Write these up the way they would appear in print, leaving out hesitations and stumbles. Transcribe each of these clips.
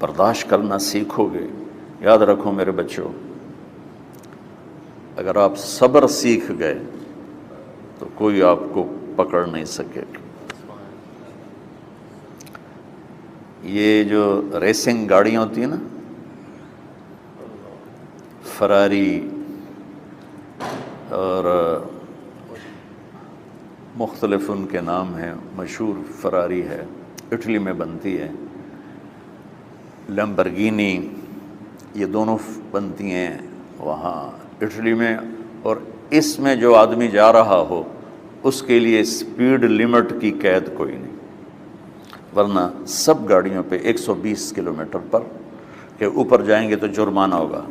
برداشت کرنا سیکھو گے، یاد رکھو میرے بچوں، اگر آپ صبر سیکھ گئے تو کوئی آپ کو پکڑ نہیں سکے گا۔ یہ جو ریسنگ گاڑیاں ہوتی ہیں نا، فراری اور مختلف ان کے نام ہیں، مشہور فراری ہے، اٹلی میں بنتی ہے، لمبرگینی، یہ دونوں بنتی ہیں وہاں اٹلی میں، اور اس میں جو آدمی جا رہا ہو اس کے لیے سپیڈ لمٹ کی قید کوئی نہیں، ورنہ سب گاڑیوں پہ 120 کلومیٹر پر کے اوپر جائیں گے تو جرمانہ ہوگا،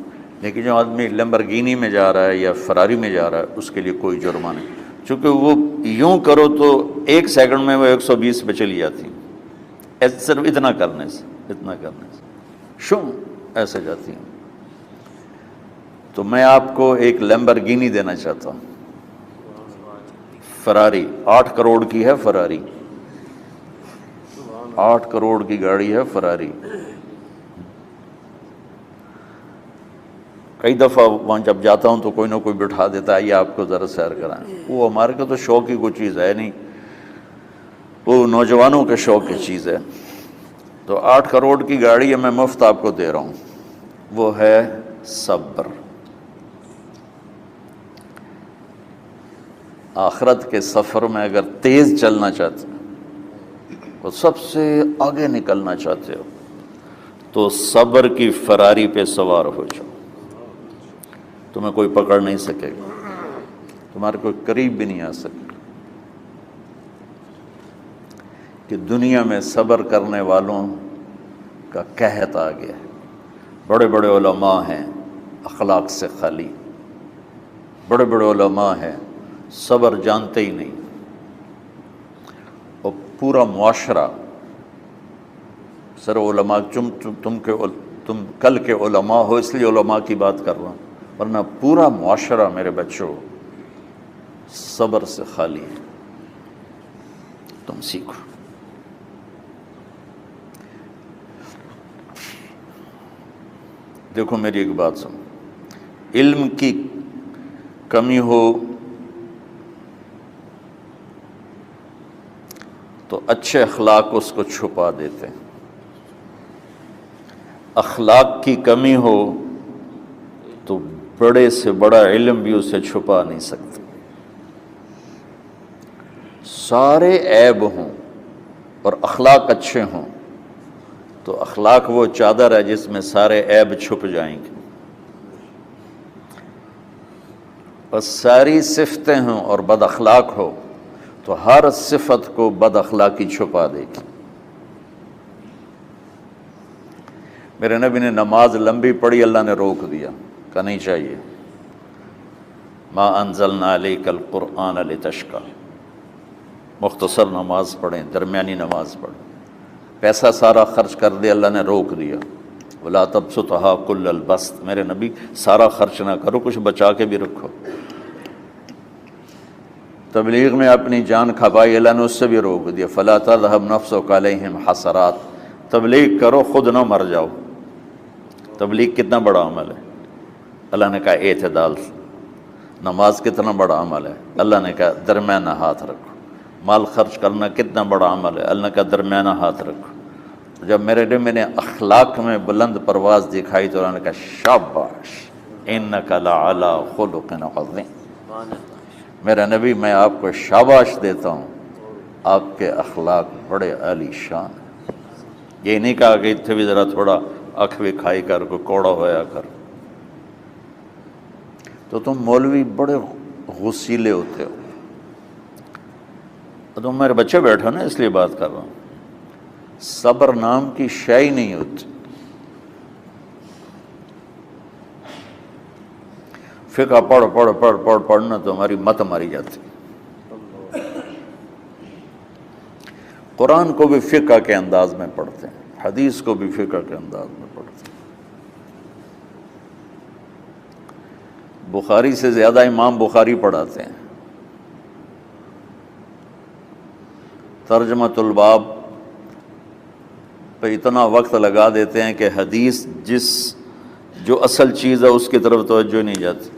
لیکن جو آدمی لمبرگینی میں جا رہا ہے یا فراری میں جا رہا ہے اس کے لیے کوئی جرمانہ نہیں، چونکہ وہ یوں کرو تو 1 سیکنڈ میں وہ 120 پہ چلی جاتی، صرف اتنا کرنے سے شوں ایسے جاتی ہیں۔ تو میں آپ کو ایک لمبرگینی دینا چاہتا ہوں، فراری 8 کروڑ کی ہے، فراری 8 کروڑ کی گاڑی ہے فراری۔ کئی دفعہ وہاں جب جاتا ہوں تو کوئی نہ کوئی بٹھا دیتا ہے، یہ آپ کو ذرا سیر کرائیں، وہ ہمارے کو تو شوق کی کوئی چیز ہے نہیں، وہ نوجوانوں کے شوق کی چیز ہے۔ تو 8 کروڑ کی گاڑی ہے، میں مفت آپ کو دے رہا ہوں، وہ ہے صبر۔ آخرت کے سفر میں اگر تیز چلنا چاہتے ہو، سب سے آگے نکلنا چاہتے ہو، تو صبر کی فراری پہ سوار ہو جاؤ، تمہیں کوئی پکڑ نہیں سکے گا، تمہارے کوئی قریب بھی نہیں آ سکے گا، کہ دنیا میں صبر کرنے والوں کا قحط آ گیا ہے۔ بڑے بڑے علماء ہیں اخلاق سے خالی، بڑے بڑے علماء ہیں صبر جانتے ہی نہیں، اور پورا معاشرہ سر علماء، تم کل کے علماء ہو اس لیے علماء کی بات کر رہا ہوں، ورنہ پورا معاشرہ میرے بچوں صبر سے خالی ہے۔ تم سیکھو۔ دیکھو میری ایک بات سنو، علم کی کمی ہو تو اچھے اخلاق اس کو چھپا دیتے ہیں، اخلاق کی کمی ہو تو بڑے سے بڑا علم بھی اسے چھپا نہیں سکتا۔ سارے عیب ہوں اور اخلاق اچھے ہوں تو اخلاق وہ چادر ہے جس میں سارے عیب چھپ جائیں گے، اور ساری صفتیں ہوں اور بد اخلاق ہو تو ہر صفت کو بد اخلاقی چھپا دے گی۔ میرے نبی نے نماز لمبی پڑھی، اللہ نے روک دیا، کہا نہیں چاہیے، ما انزلنا علیک القرآن لتشقی، مختصر نماز پڑھیں، درمیانی نماز پڑھیں۔ پیسہ سارا خرچ کر دے، اللہ نے روک دیا، ولا تبسطها کل البسط، میرے نبی سارا خرچ نہ کرو، کچھ بچا کے بھی رکھو۔ تبلیغ میں اپنی جان کھپائی، اللہ نے اس سے بھی روک دیا، فلا تذهب نفسک علیہم حسرات، تبلیغ کرو خود نہ مر جاؤ۔ تبلیغ کتنا بڑا عمل ہے، اللہ نے کہا اعتدال سے۔ نماز کتنا بڑا عمل ہے، اللہ نے کہا درمیانہ ہاتھ رکھو۔ مال خرچ کرنا کتنا بڑا عمل ہے، اللہ نے کہا درمیانہ ہاتھ رکھو۔ جب میرے لیے میں نے اخلاق میں بلند پرواز دکھائی تو اللہ نے کہا شاباش انک لعلی خلق عظیم، میرا نبی میں آپ کو شاباش دیتا ہوں، آپ کے اخلاق بڑے عالی شان ہیں۔ یہ نہیں کہا کہ اتنے بھی ذرا تھوڑا اکھ بھی کھائی کر، کوئی کوڑا ہویا کر۔ تو تم مولوی بڑے غسیلے ہوتے ہو، تم میرے بچے بیٹھو نا، اس لیے بات کر رہا ہوں۔ صبر نام کی شے ہی نہیں ہوتی۔ فقہ پڑھنا تو ہماری مت ماری جاتی۔ قرآن کو بھی فقہ کے انداز میں پڑھتے ہیں، حدیث کو بھی فقہ کے انداز میں پڑھتے ہیں۔ بخاری سے زیادہ امام بخاری پڑھاتے ہیں۔ ترجمۃ الباب پہ اتنا وقت لگا دیتے ہیں کہ حدیث جو اصل چیز ہے اس کی طرف توجہ نہیں جاتی۔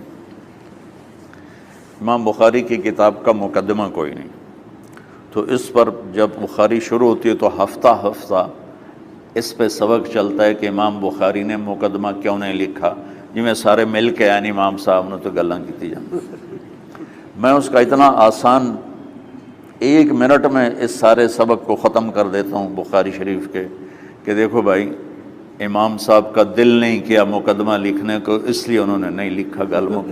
امام بخاری کی کتاب کا مقدمہ کوئی نہیں، تو اس پر جب بخاری شروع ہوتی ہے تو ہفتہ ہفتہ اس پہ سبق چلتا ہے کہ امام بخاری نے مقدمہ کیوں نہیں لکھا، جی میں سارے مل کے یعنی امام صاحب نے تو گلاں کی جان۔ میں اس کا اتنا آسان 1 منٹ میں اس سارے سبق کو ختم کر دیتا ہوں بخاری شریف کے، کہ دیکھو بھائی امام صاحب کا دل نہیں کیا مقدمہ لکھنے کو، اس لیے انہوں نے نہیں لکھا، گل مک۔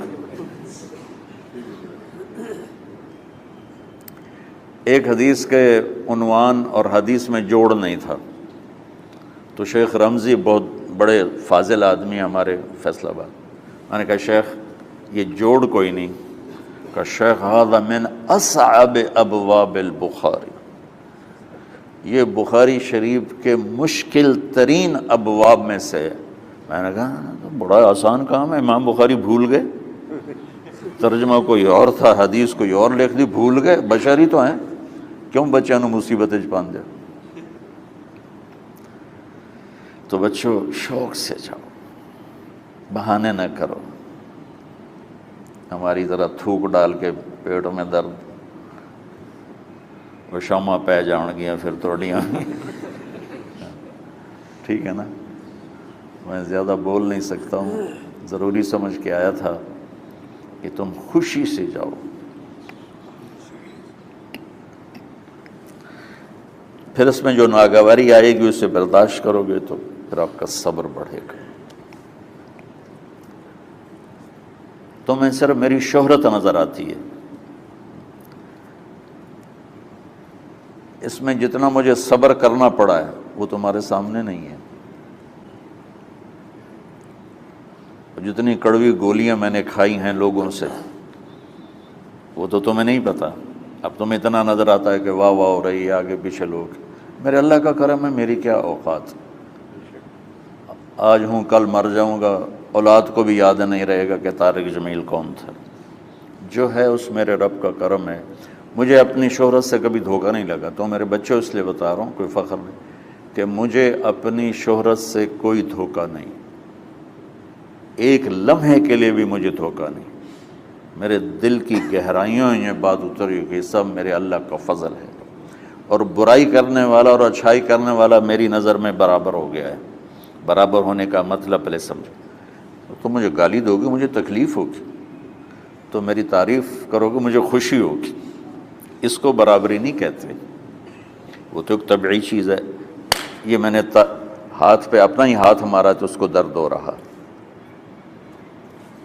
ایک حدیث کے عنوان اور حدیث میں جوڑ نہیں تھا، تو شیخ رمزی بہت بڑے فاضل آدمی ہمارے فیصل آباد، میں نے کہا شیخ یہ جوڑ کوئی نہیں، کہ شیخ ھذا من اصعب ابواب البخاری، یہ بخاری شریف کے مشکل ترین ابواب میں سے۔ میں نے کہا بڑا آسان کام ہے، امام بخاری بھول گئے، ترجمہ کوئی اور تھا، حدیث کوئی اور لکھ دی، بھول گئے، بشر ہی تو ہیں، کیوں بچوں نے مصیبت وچ پان دیا۔ تو بچوں شوق سے جاؤ، بہانے نہ کرو، ہماری طرح تھوک ڈال کے پیٹ میں درد، وہ شامہ پہ جان گیا پھر توڑیاں۔ ٹھیک ہے نا، میں زیادہ بول نہیں سکتا ہوں، ضروری سمجھ کے آیا تھا کہ تم خوشی سے جاؤ۔ پھر اس میں جو ناگواری آئے گی اسے برداشت کرو گے تو پھر آپ کا صبر بڑھے گا۔ تو میں صرف میری شہرت نظر آتی ہے، اس میں جتنا مجھے صبر کرنا پڑا ہے وہ تمہارے سامنے نہیں ہے، جتنی کڑوی گولیاں میں نے کھائی ہیں لوگوں سے وہ تو تمہیں نہیں پتا۔ اب تمہیں اتنا نظر آتا ہے کہ واہ واہ ہو رہی ہے آگے پیچھے لوگ، میرے اللہ کا کرم ہے، میری کیا اوقات، آج ہوں کل مر جاؤں گا، اولاد کو بھی یاد نہیں رہے گا کہ طارق جمیل کون تھا۔ جو ہے اس میرے رب کا کرم ہے، مجھے اپنی شہرت سے کبھی دھوکہ نہیں لگا، تو میرے بچوں اس لیے بتا رہا ہوں، کوئی فخر نہیں، کہ مجھے اپنی شہرت سے کوئی دھوکہ نہیں، ایک لمحے کے لیے بھی مجھے دھوکہ نہیں، میرے دل کی گہرائیوں یہ بات اتری کہ سب میرے اللہ کا فضل ہے، اور برائی کرنے والا اور اچھائی کرنے والا میری نظر میں برابر ہو گیا ہے۔ برابر ہونے کا مطلب پہلے سمجھو، تو مجھے گالی دو گے مجھے تکلیف ہوگی، تو میری تعریف کرو گے مجھے خوشی ہوگی، اس کو برابری نہیں کہتے، وہ تو ایک طبعی چیز ہے۔ یہ میں نے ہاتھ پہ اپنا ہی ہاتھ مارا تو اس کو درد ہو رہا،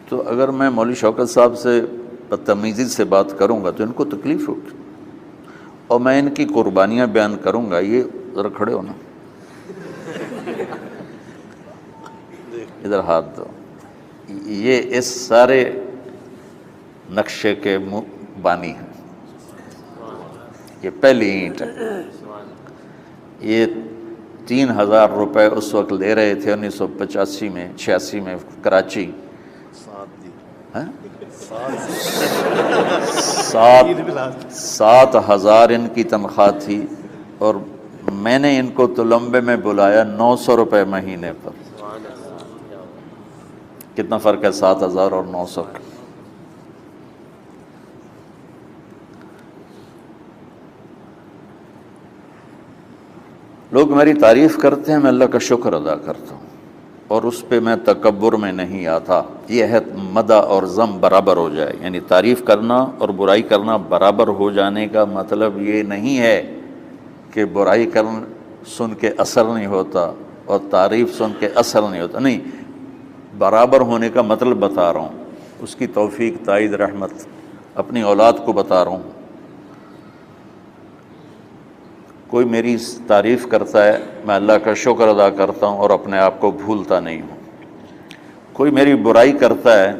تو اگر میں مولوی شوکت صاحب سے بدتمیزی سے بات کروں گا تو ان کو تکلیف ہوگی، اور میں ان کی قربانیاں بیان کروں گا، یہ ذرا کھڑے ہونا، ادھر ہاتھ دو، یہ اس سارے نقشے کے بانی ہیں، یہ پہلی اینٹ ہے، یہ 3000 روپے اس وقت لے رہے تھے 1985 میں 86 میں کراچی، 7,000 ان کی تنخواہ تھی، اور میں نے ان کو تلمبے میں بلایا 900 روپے مہینے پر۔ کتنا فرق ہے 7,000 اور 900 کا؟ لوگ میری تعریف کرتے ہیں، میں اللہ کا شکر ادا کرتا ہوں، اور اس پہ میں تکبر میں نہیں آتا۔ یہ ہے مدح اور ذم برابر ہو جائے، یعنی تعریف کرنا اور برائی کرنا برابر ہو جانے کا مطلب یہ نہیں ہے کہ برائی سن کے اثر نہیں ہوتا اور تعریف سن کے اثر نہیں ہوتا، نہیں، برابر ہونے کا مطلب بتا رہا ہوں، اس کی توفیق تائید رحمت اپنی اولاد کو بتا رہا ہوں۔ کوئی میری تعریف کرتا ہے میں اللہ کا شکر ادا کرتا ہوں اور اپنے آپ کو بھولتا نہیں ہوں، کوئی میری برائی کرتا ہے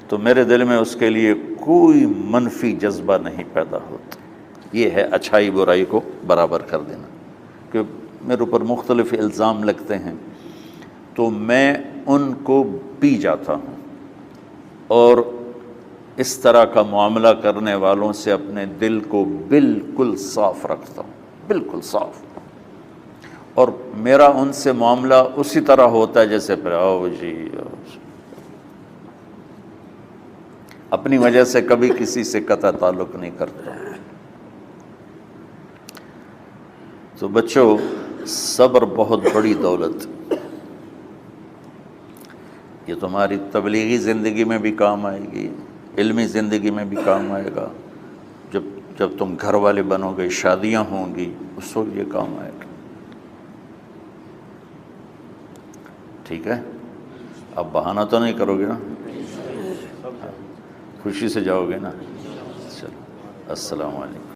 تو میرے دل میں اس کے لیے کوئی منفی جذبہ نہیں پیدا ہوتا۔ یہ ہے اچھائی برائی کو برابر کر دینا، کہ میرے اوپر مختلف الزام لگتے ہیں تو میں ان کو پی جاتا ہوں، اور اس طرح کا معاملہ کرنے والوں سے اپنے دل کو بالکل صاف رکھتا ہوں، بالکل صاف، اور میرا ان سے معاملہ اسی طرح ہوتا ہے جیسے پھر آؤ جی اپنی وجہ سے کبھی کسی سے قطع تعلق نہیں کرتا۔ تو بچوں، صبر بہت بڑی دولت، یہ تمہاری تبلیغی زندگی میں بھی کام آئے گی، علمی زندگی میں بھی کام آئے گا، جب تم گھر والے بنو گے، شادیاں ہوں گی، اس وقت یہ کام آئے گا۔ ٹھیک ہے، اب بہانہ تو نہیں کرو گے نا، خوشی سے جاؤ گے نا؟ چلو، السلام علیکم۔